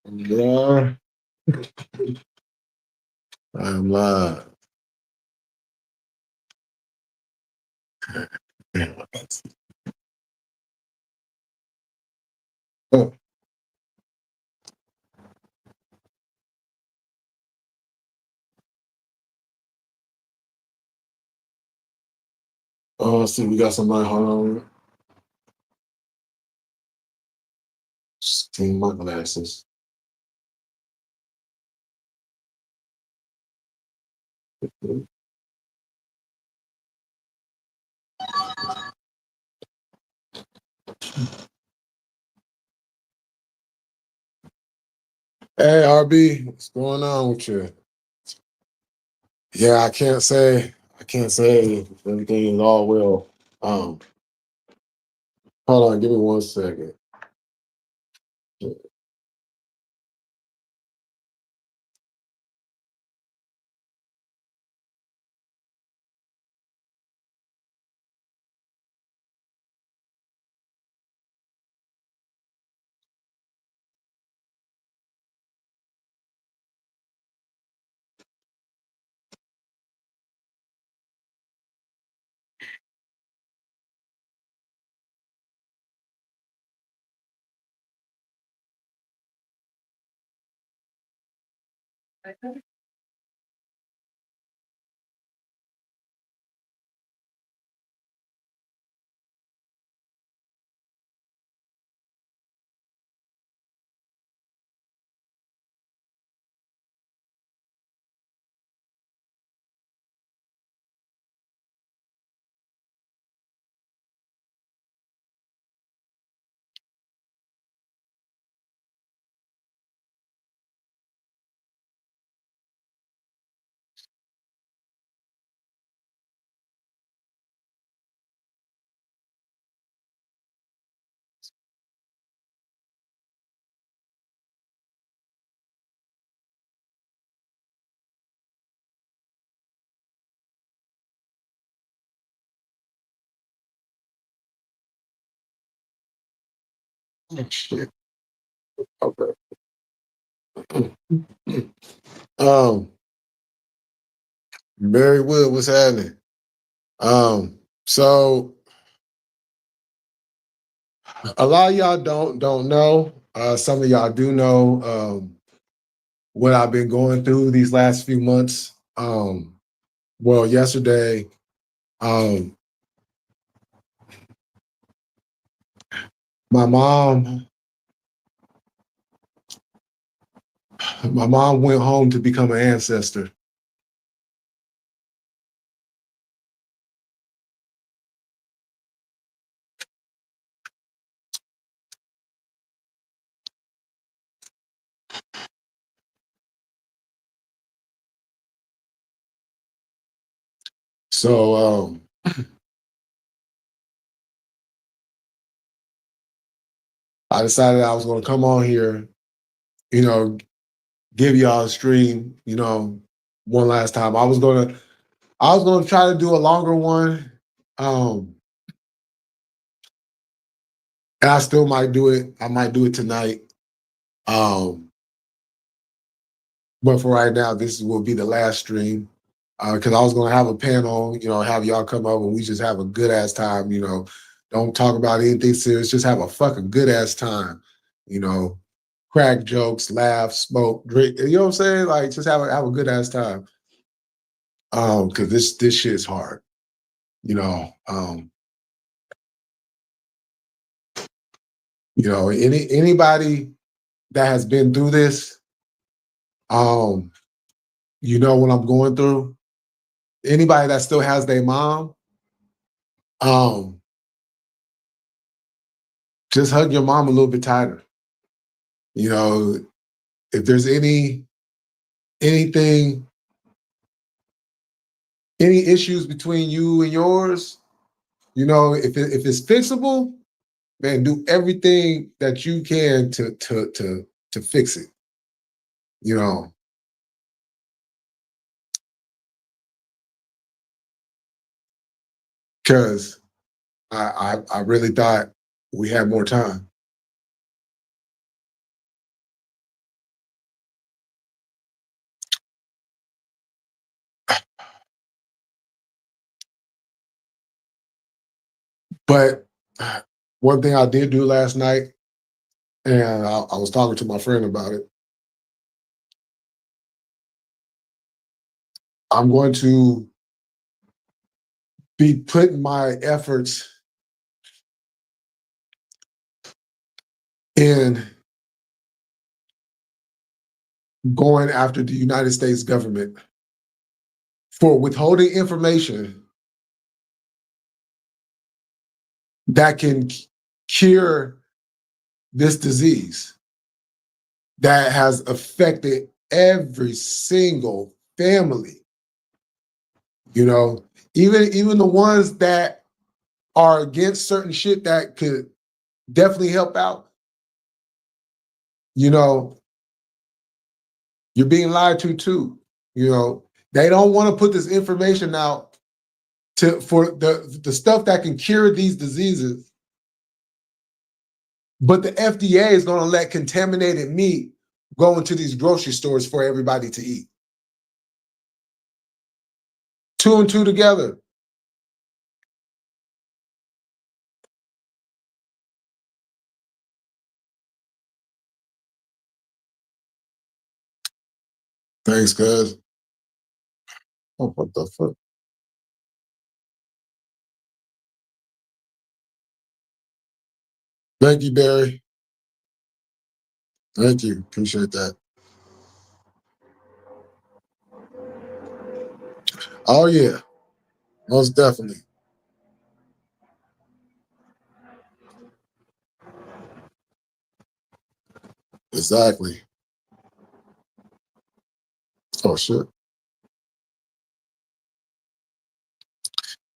Yeah, I'm oh, see, we got somebody. Hold on, just clean my glasses. Hey, RB, what's going on with you? Yeah, I can't say everything is all well. Um, Hold on, give me 1 second. Oh, shit. Okay. Um, Barry Wood, what's happening? So a lot of y'all don't know. Some of y'all do know what I've been going through these last few months. Well, yesterday, um, my mom, my mom went home to become an ancestor. So I decided I was going to come on here, you know, give y'all a stream, one last time. I was gonna try to do a longer one. Um, and I still might do it. I might do it tonight. Um, but for right now, this will be the last stream. Because I was gonna have a panel, have y'all come up and we just have a good ass time, Don't talk about anything serious, just have a fucking good ass time, you know, crack jokes, laugh, smoke, drink, you know what I'm saying? Like just have a good ass time. Because this shit's hard, you know. Anybody that has been through this, um, you know what I'm going through. Anybody that still has their mom, um, just hug your mom a little bit tighter. You know, if there's anything, any issues between you and yours, if it's fixable, man, do everything that you can to fix it. You know, because I really thought we had more time. But one thing I did do last night, and I was talking to my friend about it, I'm going to be putting my efforts in going after the United States government for withholding information that can cure this disease that has affected every single family. You know, even the ones that are against certain shit that could definitely help out. You know, you're being lied to too. You know, they don't want to put this information out for the stuff that can cure these diseases, but the FDA is going to let contaminated meat go into these grocery stores for everybody to eat. Two and two together. Thanks, cuz. Oh, what the fuck? Thank you, Barry. Thank you. Appreciate that. Oh, yeah. Most definitely. Exactly. Oh, shit.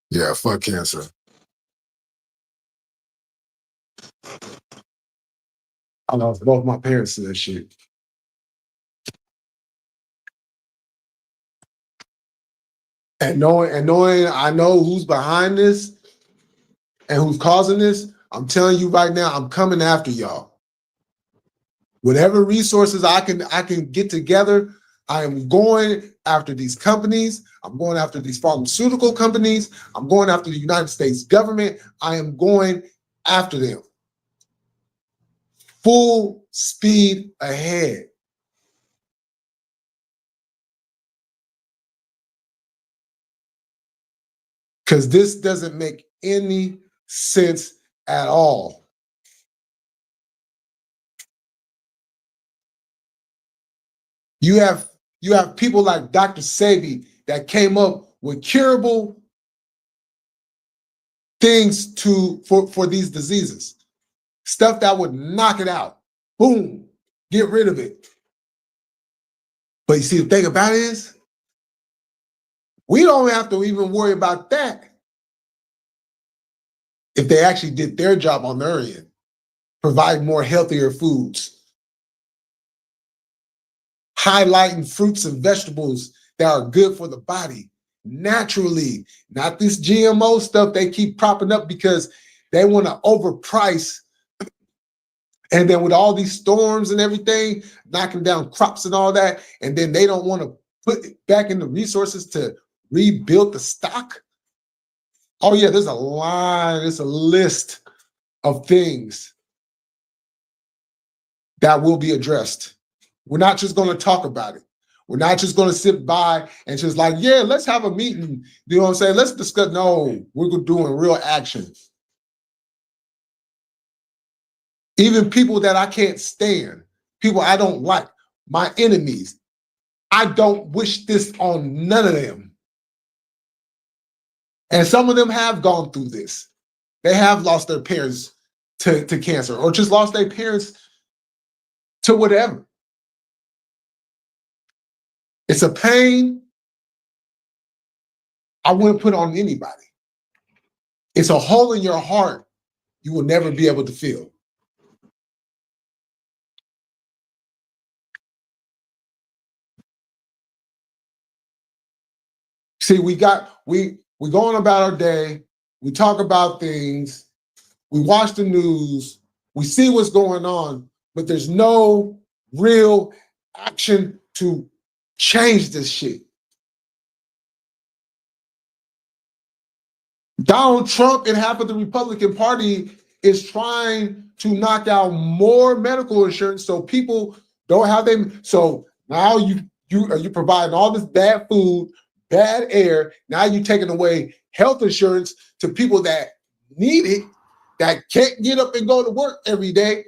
Yeah, fuck cancer. I lost both my parents to that shit. And knowing I know who's behind this and who's causing this, I'm telling you right now, I'm coming after y'all. Whatever resources I can get together, I am going after these companies. I'm going after these pharmaceutical companies. I'm going after the United States government. I am going after them. Full speed ahead. Because this doesn't make any sense at all. You have people like Dr. Sebi that came up with curable things for these diseases. Stuff that would knock it out. Boom. Get rid of it. But you see, the thing about it is, we don't have to even worry about that if they actually did their job on their end, provide more healthier foods, highlighting fruits and vegetables that are good for the body naturally, not this GMO stuff they keep propping up because they want to overprice. And then with all these storms and everything, knocking down crops and all that, and then they don't want to put it back in the resources to rebuild the stock. Oh yeah, there's a list of things that will be addressed. We're not just going to talk about it. We're not just going to sit by and just like, yeah, let's have a meeting. You know what I'm saying? Let's discuss. No, we're doing real action. Even people that I can't stand, people I don't like, my enemies, I don't wish this on none of them. And some of them have gone through this. They have lost their parents to cancer or just lost their parents to whatever. It's a pain I wouldn't put on anybody. It's a hole in your heart you will never be able to fill. See, we go on about our day, we talk about things, we watch the news, we see what's going on, but there's no real action to change this shit. Donald Trump and half of the Republican Party is trying to knock out more medical insurance so people don't have them. So now you providing all this bad food, bad air. Now you're taking away health insurance to people that need it, that can't get up and go to work every day,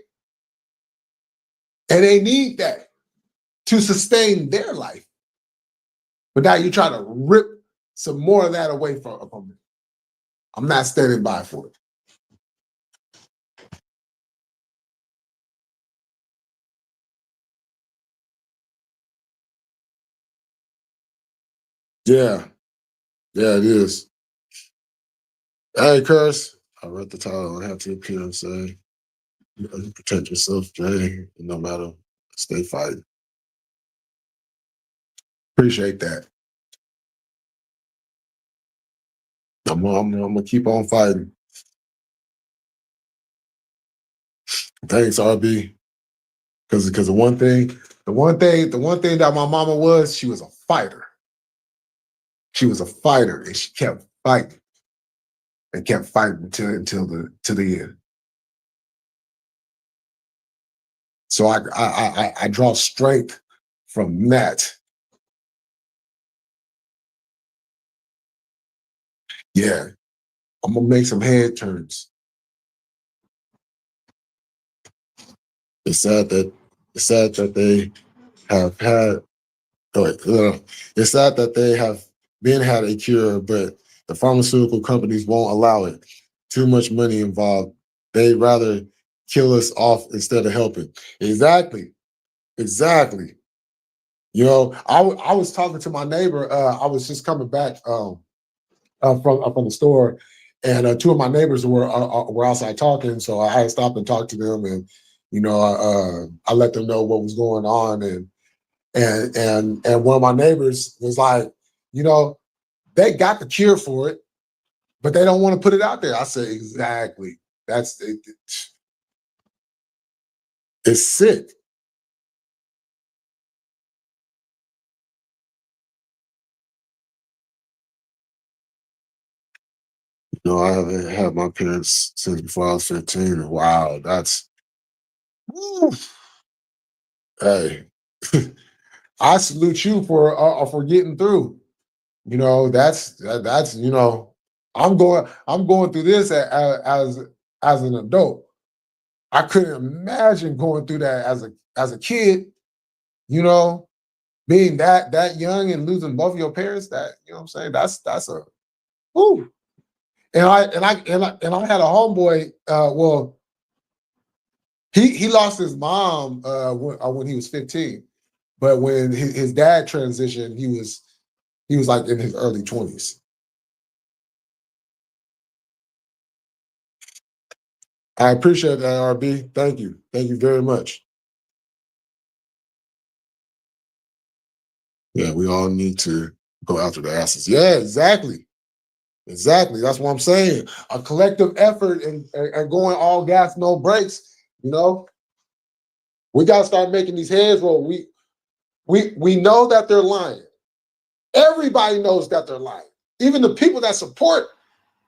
and they need that to sustain their life. But now you try to rip some more of that away from them. I'm not standing by for it. Yeah, yeah, it is. Hey, Chris, I read the title. I have to appear and say, you protect yourself, Jay, no matter. Stay fighting. Appreciate that. I'm gonna keep on fighting. Thanks, RB. Because the one thing that my mama was, she was a fighter. She was a fighter, and she kept fighting and kept fighting until the end. So I draw strength from that. Yeah, I'm gonna make some head turns. It's sad that they have had. It's sad that they have been had a cure, but the pharmaceutical companies won't allow it. Too much money involved. They'd rather kill us off instead of helping. Exactly. Exactly. You know, I was talking to my neighbor. I was just coming back from the store, and two of my neighbors were outside talking. So I had stopped and talked to them, and you know, I let them know what was going on, and one of my neighbors was like, you know, they got the cure for it, but they don't want to put it out there. I said, exactly. It's sick. You know, I haven't had my parents since before I was 15. Wow, that's woo. Hey. I salute you for getting through. You know, that's you know, I'm going through this as an adult. I couldn't imagine going through that as a kid. You know, being that young and losing both of your parents. That you know what I'm saying. That's a whoo. And I had a homeboy. Well, he lost his mom when he was 15, but when his dad transitioned, he was like in his early 20s. I appreciate that, RB. Thank you. Thank you very much. Yeah, we all need to go after the asses. Yeah, exactly. Exactly. That's what I'm saying. A collective effort and going all gas, no brakes. You know, we got to start making these heads roll. We know that they're lying. Everybody knows that they're lying. Even the people that support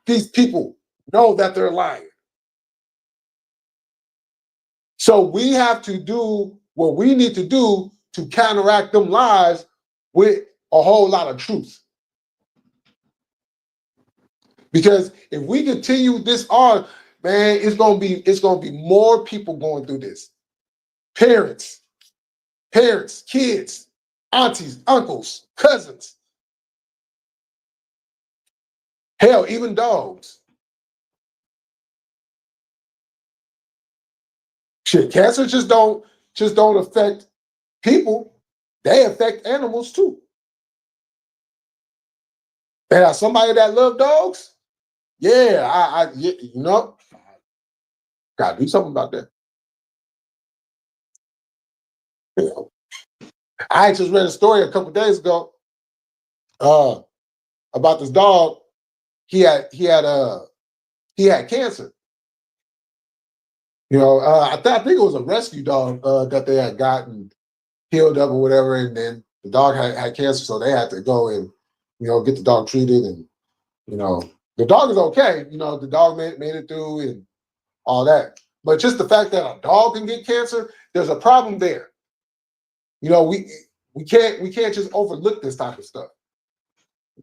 these people know that they're lying. So we have to do what we need to do to counteract them lies with a whole lot of truth. Because if we continue this on, man, it's gonna be more people going through this. Parents, kids, aunties, uncles, cousins, hell, even dogs. Shit, cancer just don't affect people. They affect animals too. And somebody that love dogs, yeah, you know, gotta do something about that. You know, I just read a story a couple days ago uh, about this dog. He had he had he had cancer. You know, I think it was a rescue dog that they had gotten healed up or whatever, and then the dog had cancer, so they had to go and get the dog treated and you know. The dog is okay. The dog made it through and all that. But just the fact that a dog can get cancer, there's a problem there. We can't just overlook this type of stuff.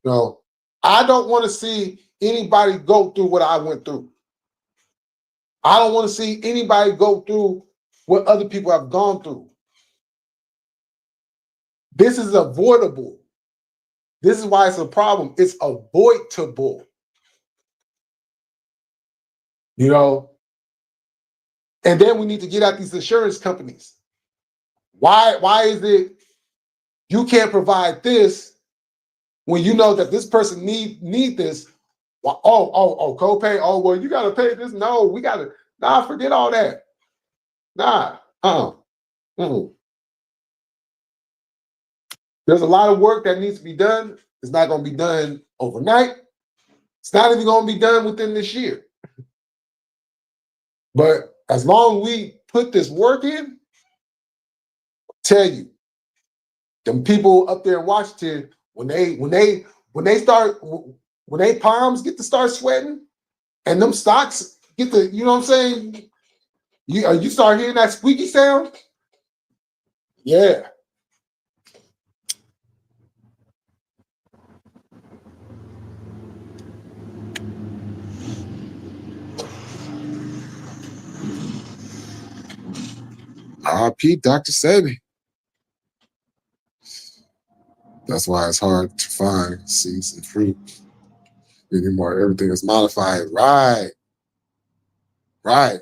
I don't want to see anybody go through what I went through. I don't want to see anybody go through what other people have gone through. This is avoidable. This is why it's a problem. It's avoidable. And then we need to get at these insurance companies. Why is it you can't provide this when you know that this person need this? Copay. Oh, well, you got to pay this. No, we got to. Nah, forget all that. Nah. There's a lot of work that needs to be done. It's not going to be done overnight. It's not even going to be done within this year. But as long as we put this work in, I'll tell you, them people up there in Washington, when they palms get to start sweating, and them stocks get to, you know what I'm saying? You start hearing that squeaky sound? Yeah. R.I.P. Dr. Sebi. That's why it's hard to find seeds and fruit anymore. Everything is modified. Right. And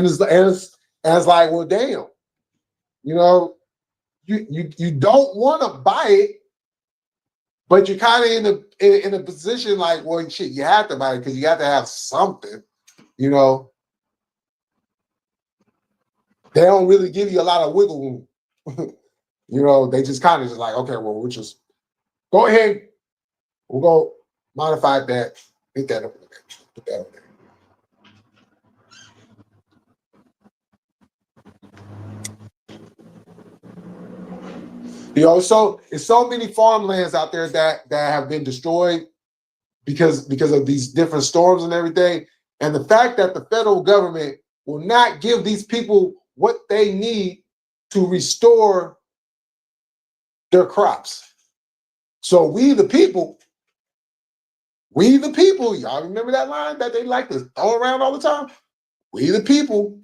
it's like, well, damn. You don't want to buy it, but you're kind of in a position like, well, shit, you have to buy it because you have to have something. They don't really give you a lot of wiggle room. They just kind of just like, okay, well, we'll just go ahead. We'll go modify that. Get that up there. Put that up there. So it's so many farmlands out there that have been destroyed because of these different storms and everything. And the fact that the federal government will not give these people what they need to restore their crops. So we the people, y'all remember that line that they like to throw around all the time? We the people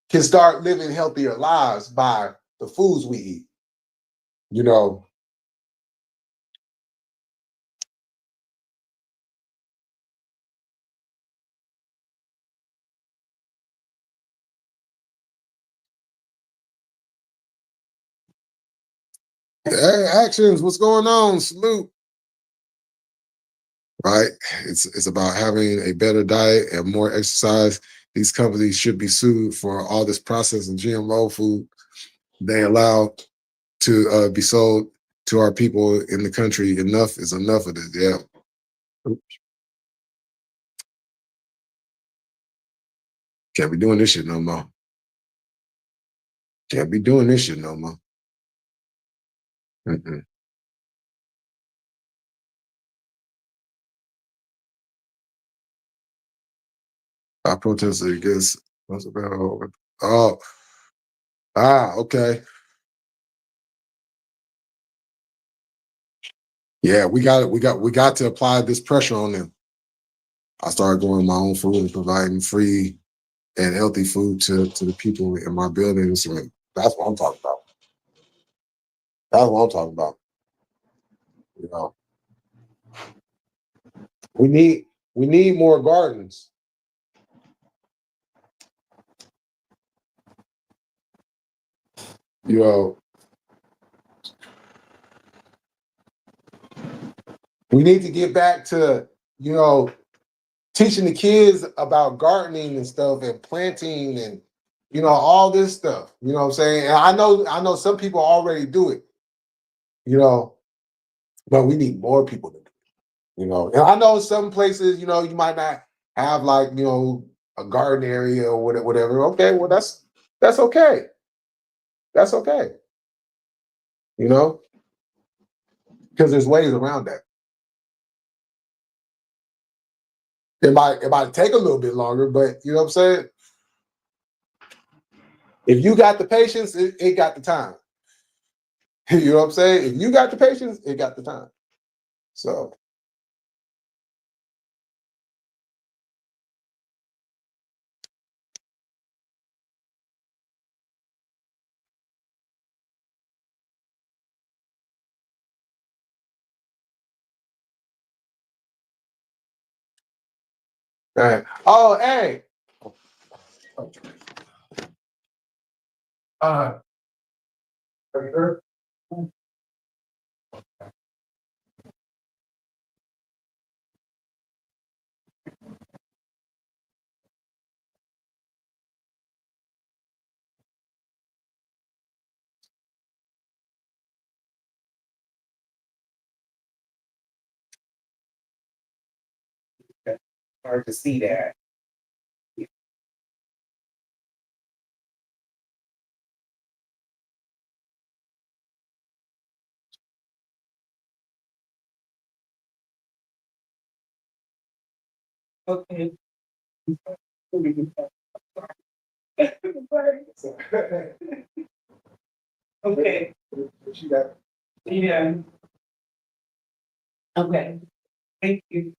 can start living healthier lives by the foods we eat. Hey, actions, what's going on? Salute. Right? It's about having a better diet and more exercise. These companies should be sued for all this processed and GMO food they allow to be sold to our people in the country. Enough is enough of this. Yeah. Can't be doing this shit no more. Can't be doing this shit no more. Mm-mm. I protested against what's about okay. Yeah, we got to apply this pressure on them. I started growing my own food and providing free and healthy food to the people in my buildings. So that's what I'm talking about. That's what I'm talking about. You know, we need more gardens. You know, we need to get back to teaching the kids about gardening and stuff and planting and all this stuff. You know what I'm saying? And I know some people already do it. But we need more people to do it. And I know some places, you might not have like, a garden area or whatever. Okay, well that's okay. That's okay. Because there's ways around that. It might take a little bit longer, but you know what I'm saying? If you got the patience, it got the time. You know what I'm saying? If you got the patience, it got the time. So oh hey. Uh hard to see that. Okay. Okay. Yeah. Okay. Thank you.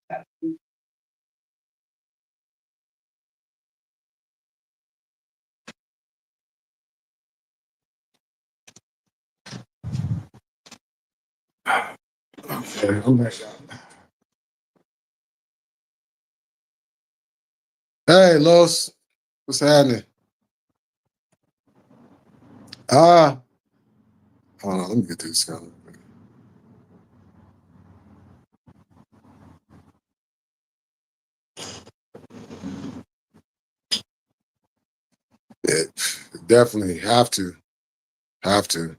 okay, I'm back out. Hey Los, what's happening? Ah, hold on, let me get this going. Yeah, definitely have to. Have to.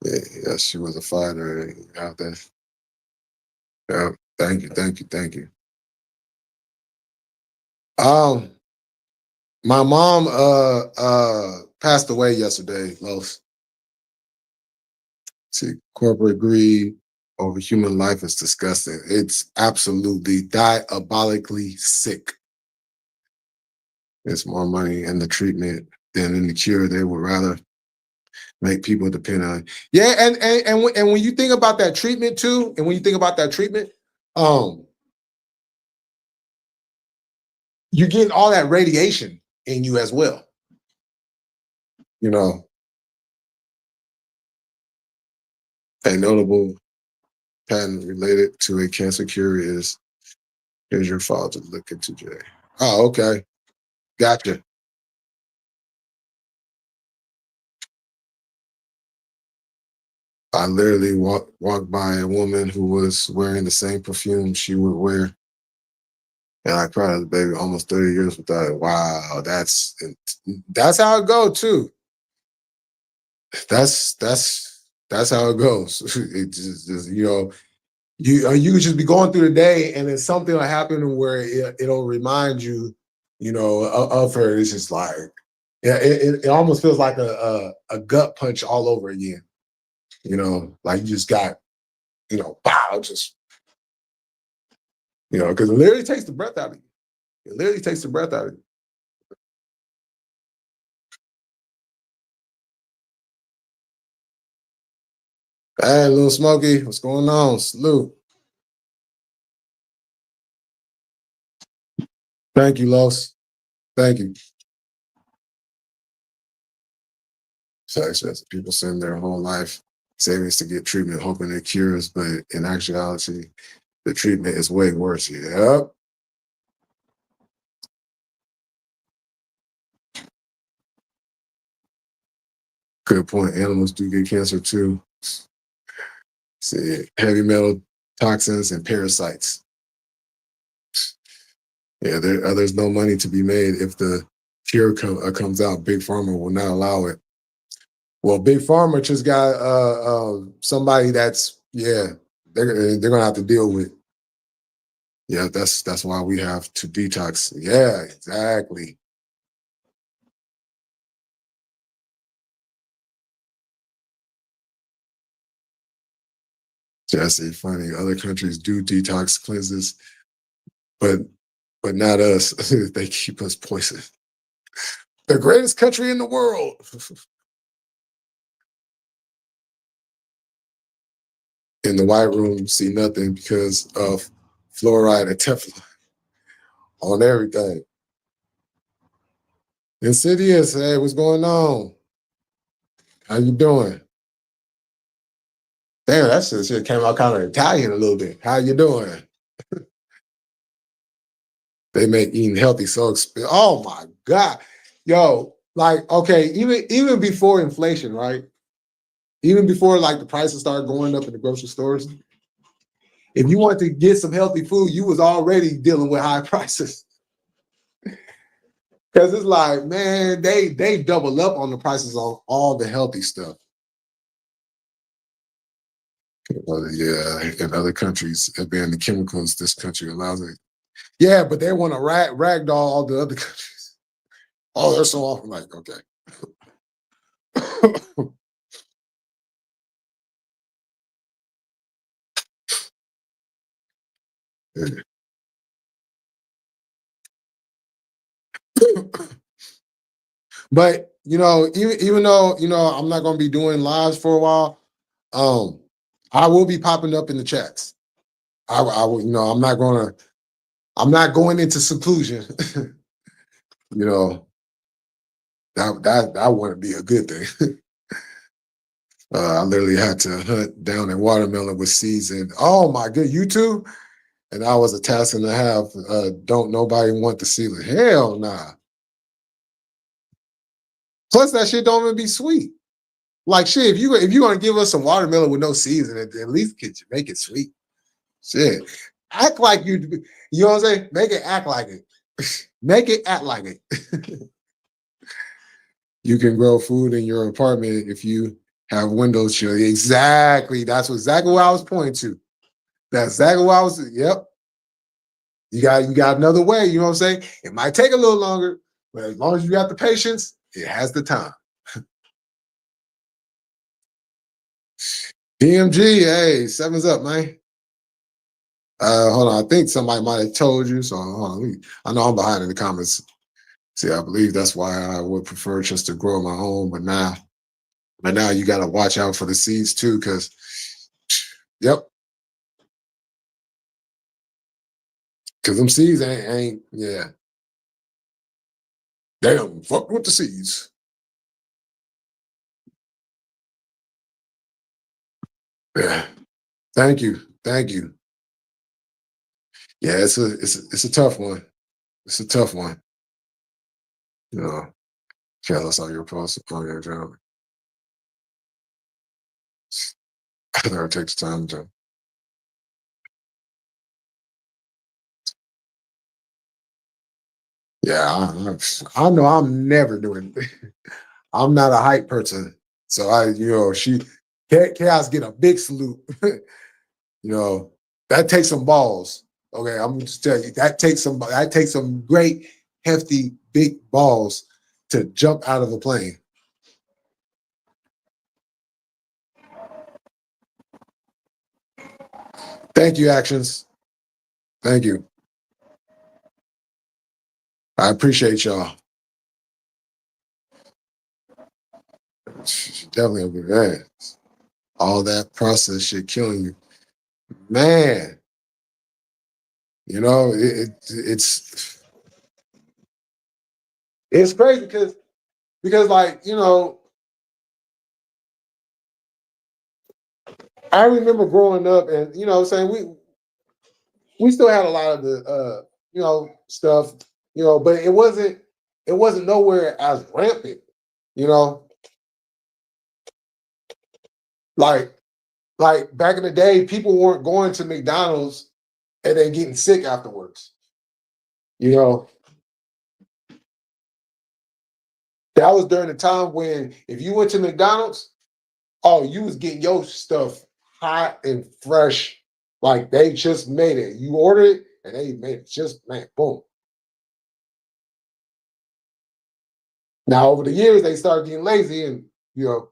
Yeah, yeah, she was a fighter. You have that. Yeah. Thank you, thank you, thank you. Um, my mom passed away yesterday, Los. See, corporate greed over human life is disgusting. It's absolutely diabolically sick. It's more money in the treatment than in the cure. They would rather make people depend on. Yeah, and when you think about that treatment too, and when you think about that treatment, um, you're getting all that radiation in you as well. You know, a notable patent related to a cancer cure is here's your file to look into, Jay. Oh, okay. Gotcha. I literally walked by a woman who was wearing the same perfume she would wear. And I cried as a baby almost 30 years without it. Wow, that's how it go too. That's how it goes. It just you know, you could just be going through the day and then something will happen where it'll remind you, you know, of her. It's just like, yeah, it almost feels like a gut punch all over again. You know, like you just got, you know, pow, just, you know, because it literally takes the breath out of you. It literally takes the breath out of you. Hey, little Smokey, what's going on? Salute. Thank you, Los. Thank you. Says people spend their whole life savings to get treatment, hoping it cures, but in actuality, the treatment is way worse. Yep. Good point. Animals do get cancer too. See, heavy metal toxins and parasites. Yeah, there's no money to be made if the cure comes out. Big Pharma will not allow it. Well, Big Pharma just got somebody that's they're gonna have to deal with. Yeah, that's why we have to detox. Yeah, exactly. Jesse, funny. Other countries do detox cleanses, but not us. They keep us poisoned. The greatest country in the world. In the white room, you see nothing because of fluoride and Teflon on everything. Insidious, hey, what's going on? How you doing? Damn, that shit came out kind of Italian a little bit. How you doing? They make eating healthy so expensive. Oh my God. Yo, like, okay, even before inflation, right? Even before like the prices started going up in the grocery stores, if you wanted to get some healthy food, you was already dealing with high prices. Because it's like, man, they double up on the prices on all the healthy stuff. Yeah, in other countries, being the chemicals this country allows it. Yeah, but they want to ragdoll all the other countries. Oh, they're so awful. Like, okay. But even though I'm not gonna be doing lives for a while, um, I will be popping up in the chats. I will, I'm not going into seclusion. you know, that wouldn't be a good thing. I literally had to hunt down a watermelon with seeds and oh my good, you too? And I was a task and a half. Don't nobody want the ceiling. Hell nah. Plus that shit don't even be sweet. Like shit, if you're gonna give us some watermelon with no seeds in it, at least could you make it sweet? Shit. Act like you know what I'm saying? Make it act like it. Make it act like it. You can grow food in your apartment if you have windows shut. Exactly. That's exactly what I was pointing to. That's exactly what I was. Yep. You got another way. You know what I'm saying? It might take a little longer, but as long as you got the patience, it has the time. DMG, hey, seven's up, man. Hold on. I think somebody might have told you. So hold on. I know I'm behind in the comments. See, I believe that's why I would prefer just to grow my own, but now you got to watch out for the seeds too, because yep, because them seeds ain't yeah. Damn, fuck with the seeds. Yeah. Thank you. Thank you. Yeah, it's a tough one. It's a tough one. You know, jealous of your post on your job. It takes time to. Yeah, I know I'm never doing. I'm not a hype person, so chaos get a big salute. You know, that takes some balls. Okay, I'm gonna just tell you that takes some great, hefty, big balls to jump out of a plane. Thank you, actions. Thank you. I appreciate y'all. Definitely be man. All that process shit killing you, man. It's crazy because like I remember growing up and what I'm saying we still had a lot of the stuff, but it wasn't nowhere as rampant, you know, like back in the day, people weren't going to McDonald's and then getting sick afterwards. You know, that was during the time when if you went to McDonald's, oh, you was getting your stuff hot and fresh, like they just made it. You ordered it and they made it just man, boom. Now over the years they started getting lazy and I'll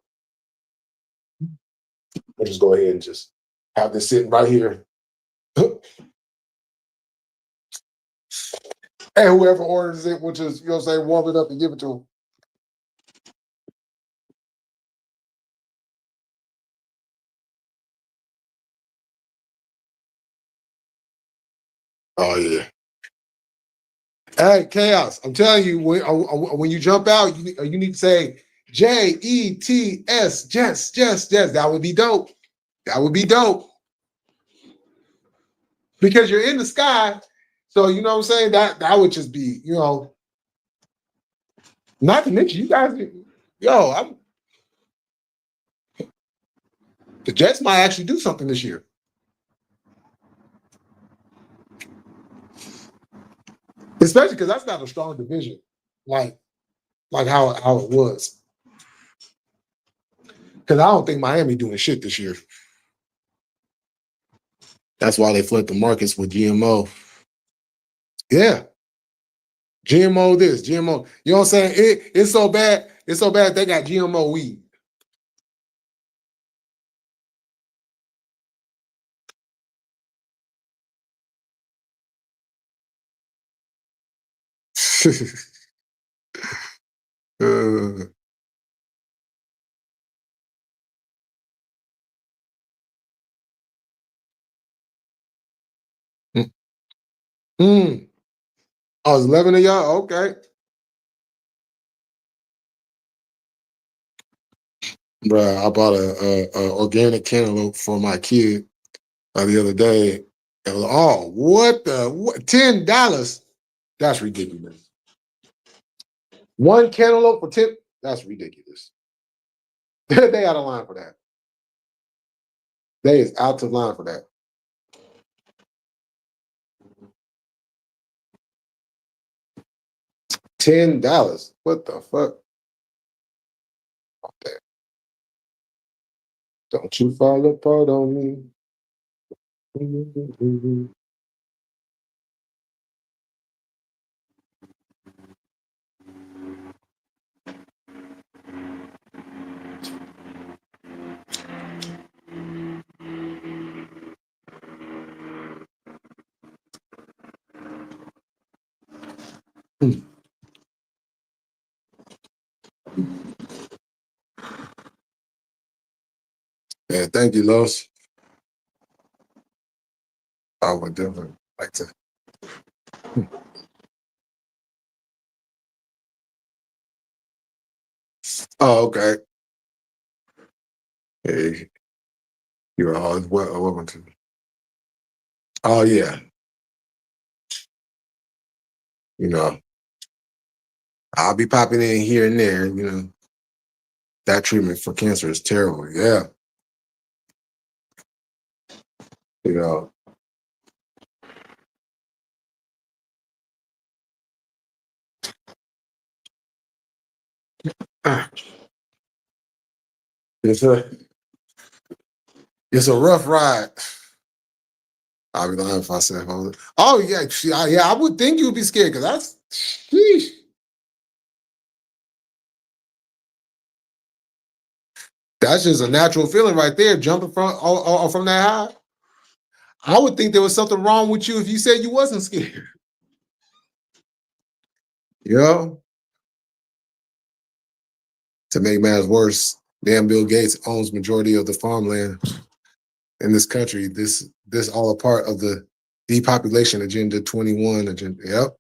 just go ahead and just have this sitting right here. And whoever orders it, which is, you know what I'm saying, warm it up and give it to them. Oh, yeah. Hey, Chaos, I'm telling you, when you jump out, you need to say JETS, Jess, Jess, Jess. That would be dope. That would be dope. Because you're in the sky. So, you know what I'm saying? That would just be, you know, not to mention you guys, yo, the Jets might actually do something this year. Especially because that's not a strong division, like how it was. Because I don't think Miami doing shit this year. That's why they flood the markets with GMO. Yeah, GMO this, GMO. You know what I'm saying? It's so bad. It's so bad they got GMO weed. uh, mm, mm. Oh, it's 11 of y'all? Okay. Bruh, I bought a organic cantaloupe for my kid the other day. It was, oh, what? $10? That's ridiculous. One cantaloupe for 10? That's ridiculous. They out of line for that. They is out of line for that. $10. What the fuck? Don't you fall apart on me. Yeah, thank you, Los. I would definitely like to. Oh, okay. Hey, you're always welcome to. Oh yeah, you know, I'll be popping in here and there. You know, that treatment for cancer is terrible. Yeah, you know. It's a it's a rough ride. I'll be lying if I said hold it. Oh yeah, yeah. I would think you'd be scared because that's sheesh. That's just a natural feeling right there, jumping from that high. I would think there was something wrong with you if you said you wasn't scared. You know, to make matters worse, damn Bill Gates owns majority of the farmland in this country. This all a part of the depopulation agenda 21 agenda. Yep.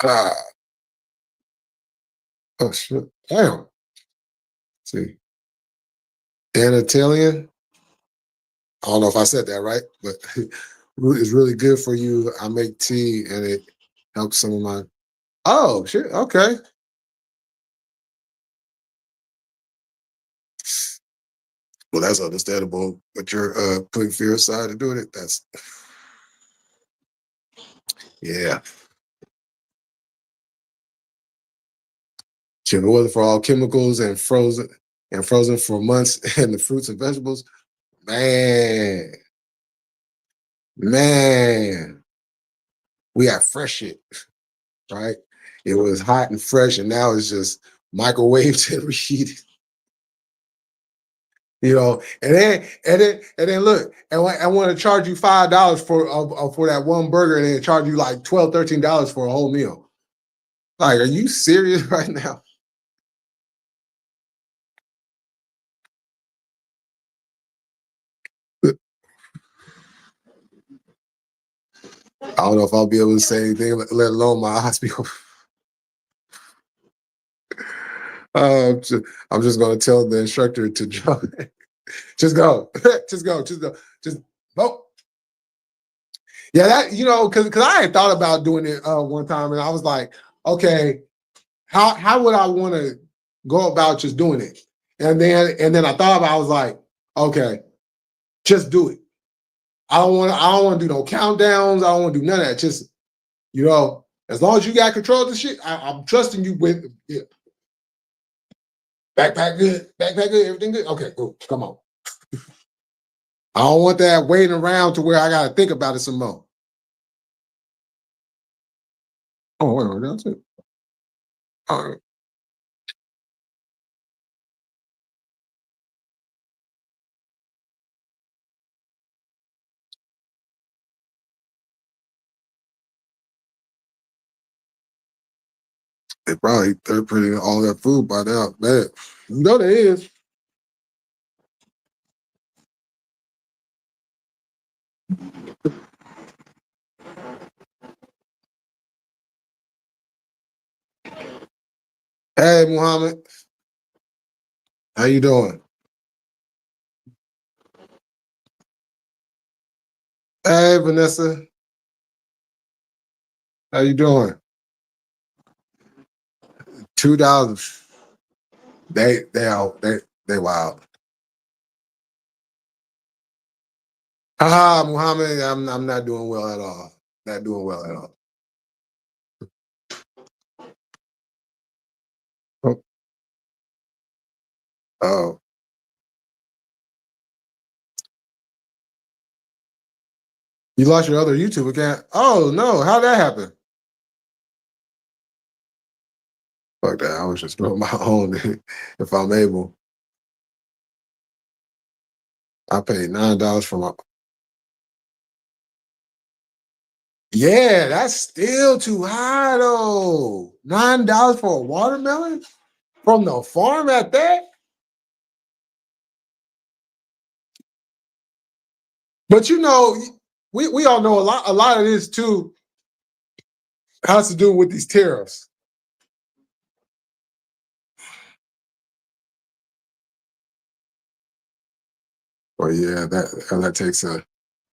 Ah, oh shit. Damn. See, Anatolian. I don't know if I said that right, but it's really good for you. I make tea and it helps some of my. Oh shit. Okay. Well, that's understandable. But you're putting fear aside and doing it. That's yeah. Sugar water for all chemicals and frozen for months, and the fruits and vegetables. Man, man, we have fresh shit, right? It was hot and fresh, and now it's just microwaved and reheated. You know, and then look, and I want to charge you $5 for that one burger, and then charge you like $12, $13 for a whole meal. Like, are you serious right now? I don't know if I'll be able to say anything, let alone my hospital. I'm just going to tell the instructor to jump. Just go, just go, just go, just go. Yeah, that because I had thought about doing it one time, and I was like, okay, how would I want to go about just doing it? And then I thought about, I was like, okay, just do it. I don't want to do no countdowns. I don't want to do none of that. Just as long as you got control of the shit, I'm trusting you with backpack good, everything good. Okay, cool. Come on. I don't want that waiting around to where I got to think about it some more. Oh, wait a minute, that's it. All right. They're putting all that food by now. Man, you know there is. Hey, Muhammad, how you doing? Hey, Vanessa, how you doing? $2. They wild. Haha, Muhammad, I'm not doing well at all. Not doing well at all. Oh, oh. You lost your other YouTube account? Oh no, how'd that happen? Fuck that. I was just doing my own if I'm able. I paid $9 for my. Yeah, that's still too high though. $9 for a watermelon from the farm at that. But we all know a lot of this too has to do with these tariffs. Well, yeah, that takes a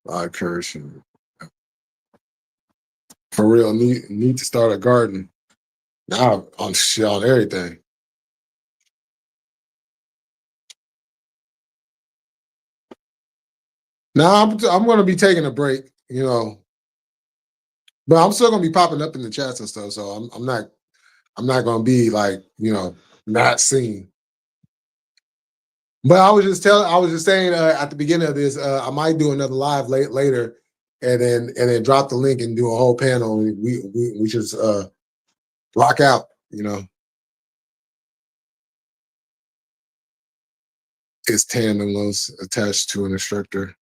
lot of courage. And for real, need to start a garden now on shit on everything. Now I'm going to be taking a break, but I'm still going to be popping up in the chats and stuff. So I'm not going to be like not seen. But I was just saying at the beginning of this, I might do another live later, and then drop the link and do a whole panel. We just rock out. It's tandem loans attached to an instructor.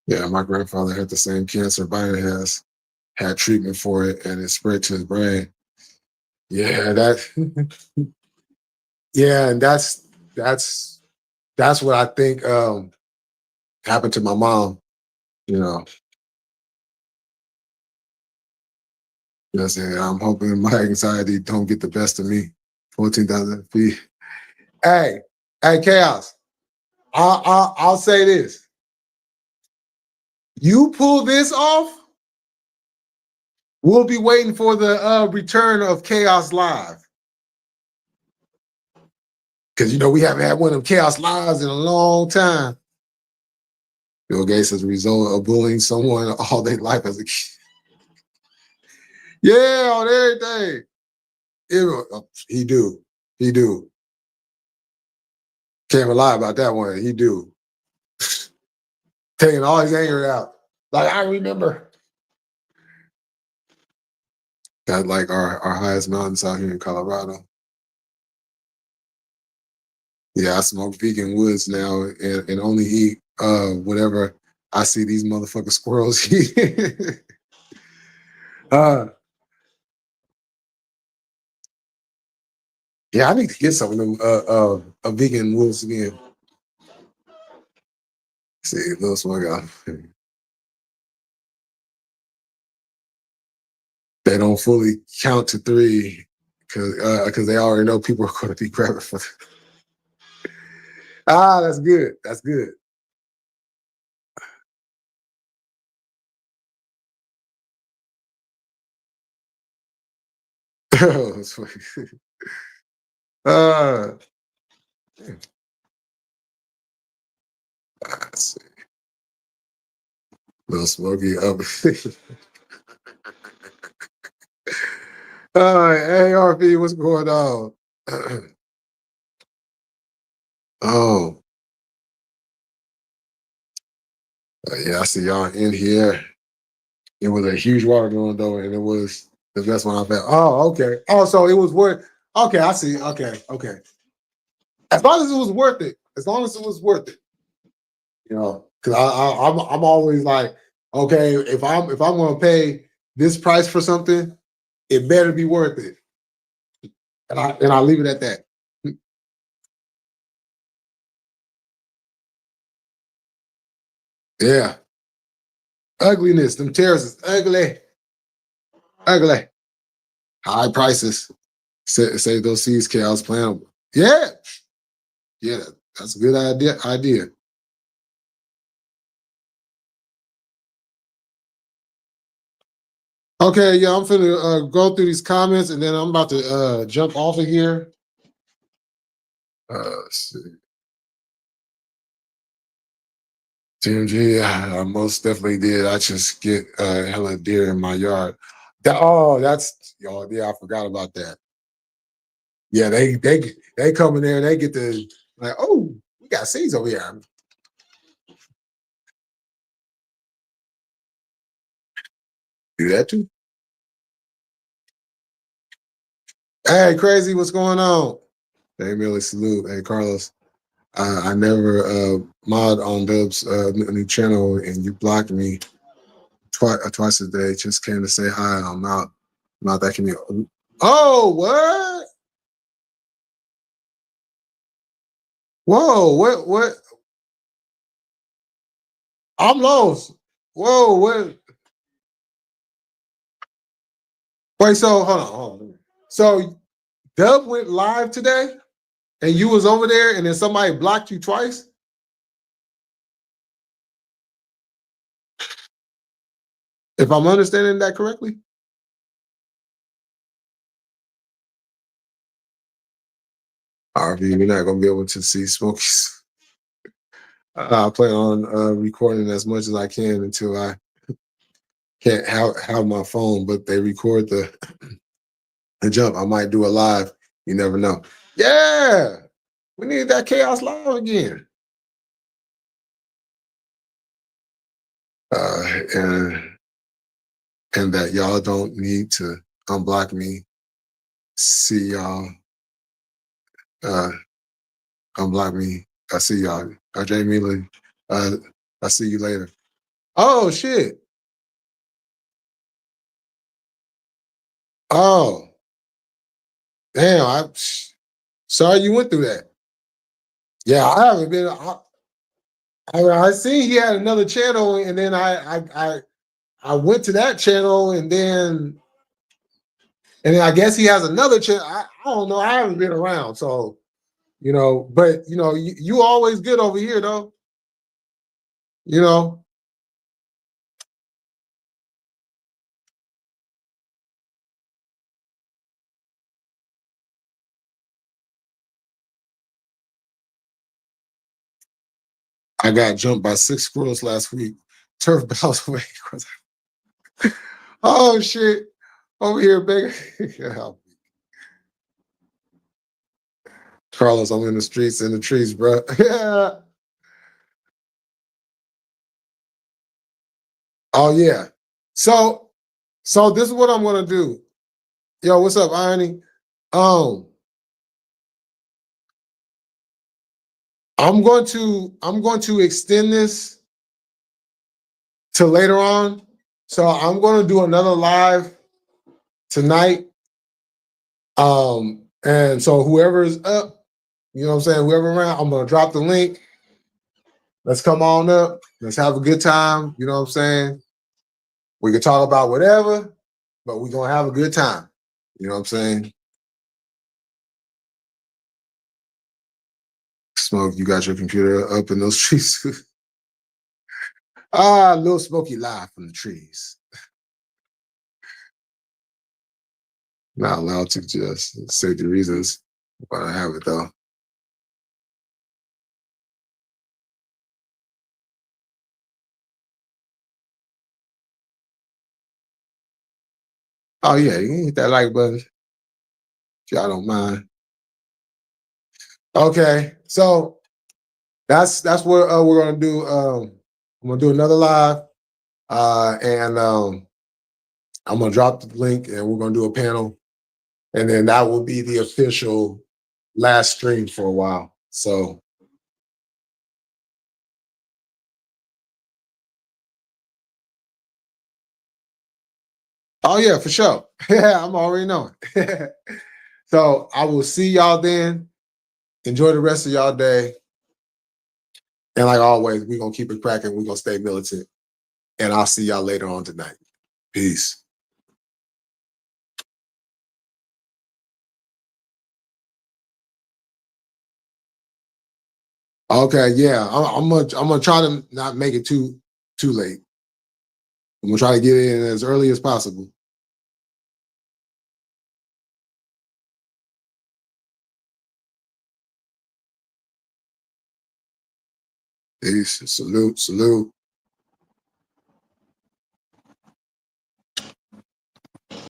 Yeah, my grandfather had the same cancer Biden has, had treatment for it, and it spread to his brain. Yeah, yeah, and that's what I think happened to my mom. You know, I'm hoping my anxiety don't get the best of me. 14,000 feet. Hey, hey, chaos. I'll say this: you pull this off, we'll be waiting for the return of Chaos Live. Because we haven't had one of them Chaos Lives in a long time. Bill Gates as a result of bullying someone all their life as a kid. Yeah, on everything. He do. He do. Can't lie about that one. He do. Taking all his anger out. Like, I remember. Got like our highest mountains out here in Colorado. Yeah, I smoke vegan woods now and only eat whatever I see these motherfucking squirrels eat. uh yeah, I need to get some of them vegan woods again. See, little smoke out. They don't fully count to three because they already know people are going to be grabbing for. That's good. That's good. That's funny. uh, let's see. Little smoky up. Hey RP, what's going on? Oh, yeah, I see y'all in here. It was a huge watermelon though, and it was the best one I've had. Oh, okay. Oh, so it was worth. Okay, I see. Okay, okay. As long as it was worth it. As long as it was worth it. You know, because I'm always like, okay, if I'm gonna pay this price for something, it better be worth it, and I leave it at that. Yeah, ugliness. Them terraces, ugly, ugly. High prices. Say those seeds, cows, plant them. Yeah, yeah, that's a good idea. Okay, yeah, I'm finna go through these comments and then I'm about to jump off of here. Let's see. TMG, I most definitely did. I just get hella deer in my yard. That's y'all. Yeah, I forgot about that. Yeah, they come in there and they get the like, oh, we got seeds over here. Do that too. Hey, crazy, what's going on? Hey, Millie, salute. Hey, Carlos. I never mod on Dub's new channel, and you blocked me twice a day. Just came to say hi. I'm out. Not that can be. Oh, what? Whoa, what? I'm lost. Whoa, what? Wait, so hold on. So Dub went live today, and you was over there, and then somebody blocked you twice. If I'm understanding that correctly. RV, you're not gonna be able to see Smokey's. I plan on recording as much as I can until I can't have my phone, but they record the jump. I might do a live. You never know. Yeah, we need that chaos live again. And that y'all don't need to unblock me. See y'all. Uh, unblock me. I see y'all. Jamie Lee. I see you later. Oh shit. Oh damn. Sorry you went through that. Yeah, I haven't been. I see he had another channel, and then I went to that channel, and then I guess he has another channel. I don't know. I haven't been around, so but you always good over here though. You know, I got jumped by 6 squirrels last week. Turf bounce away. Oh shit! Over here, big. Carlos, I'm in the streets in the trees, bro. Yeah. Oh yeah. So this is what I'm gonna do. Yo, what's up, Irony? Um, I'm going to extend this to later on. So I'm going to do another live tonight. And so whoever's up, you know what I'm saying, whoever around, I'm going to drop the link. Let's come on up. Let's have a good time. You know what I'm saying? We can talk about whatever, but we're going to have a good time. You know what I'm saying? Smoke, you got your computer up in those trees. Little Smoky live from the trees. Not allowed to just safety reasons, but I have it though. Oh yeah, you can hit that like button if y'all don't mind. Okay, so that's what we're gonna do. I'm gonna do another live, and I'm gonna drop the link, and we're gonna do a panel, and then that will be the official last stream for a while. So, oh yeah, for sure. Yeah, I'm already knowing. So I will see y'all then. Enjoy the rest of y'all day. And like always, we're gonna keep it cracking. We're gonna stay militant. And I'll see y'all later on tonight. Peace. Okay, yeah. I'm gonna try to not make it too late. I'm gonna try to get in as early as possible. Peace. Salute, salute.